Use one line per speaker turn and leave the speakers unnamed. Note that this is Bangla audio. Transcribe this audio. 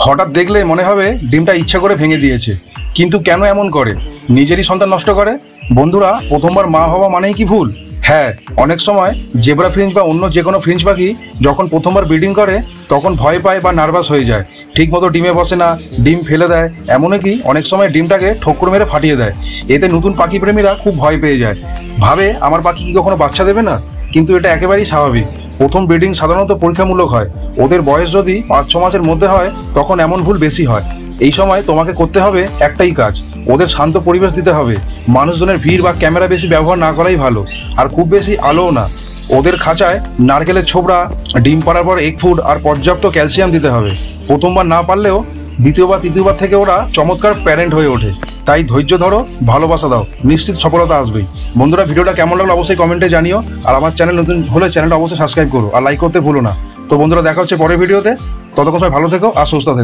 হঠাৎ দেখলে মনে হবে ডিমটা ইচ্ছা করে ভেঙে দিয়েছে, কিন্তু কেন এমন করে? নিজেরই সন্তান নষ্ট করে। বন্ধুরা, প্রথমবার মা হওয়া মানেই কি ভুল? হ্যাঁ, অনেক সময় জেব্রা ফিঞ্চ বা অন্য যে কোনো ফিঞ্চ পাখি যখন প্রথমবার ব্রিডিং করে তখন ভয় পায় বা নার্ভাস হয়ে যায়, ঠিকমতো ডিমে বসে না, ডিম ফেলে দেয়, এমনকি অনেক সময় ডিমটাকে ঠোক্কর মেরে ফাটিয়ে দেয়। এতে নতুন পাখি প্রেমীরা খুব ভয় পেয়ে যায়, ভাবে আমার পাখি কি কখনো বাচ্চা দেবে না। কিন্তু এটা একেবারেই স্বাভাবিক। প্রথম ব্রিডিং সাধারণত পরীক্ষামূলক হয়। ওদের বয়স যদি 5-6 মাসের মধ্যে হয় তখন এমন ভুল বেশি হয়। এই সময় তোমাকে করতে হবে একটাই কাজ, ওদের শান্ত পরিবেশ দিতে হবে। মানুষজনের ভিড় বা ক্যামেরা বেশি ব্যবহার না করাই ভালো, আর খুব বেশি আলোও না। ওদের খাঁচায় নারকেলের ছোবড়া, ডিম পাড়ার পর এগ ফুড আর পর্যাপ্ত ক্যালসিয়াম দিতে হবে। প্রথমবার না পারলেও দ্বিতীয়বার তৃতীয়বার থেকে ওরা চমৎকার প্যারেন্ট হয়ে ওঠে। তাই ধৈর্য ধরো, ভালোবাসা দাও, নিশ্চিত সফলতা আসবেই। বন্ধুরা, ভিডিওটা কেমন লাগলো অবশ্যই কমেন্টে জানিও। আর আমার চ্যানেল নতুন হলে চ্যানেলটা অবশ্যই সাবস্ক্রাইব করো আর লাইক করতে ভুলো না। তো বন্ধুরা, দেখা হচ্ছে পরের ভিডিওতে। ততক্ষণ সবাই ভালো থেকো আর সুস্থ থেকো।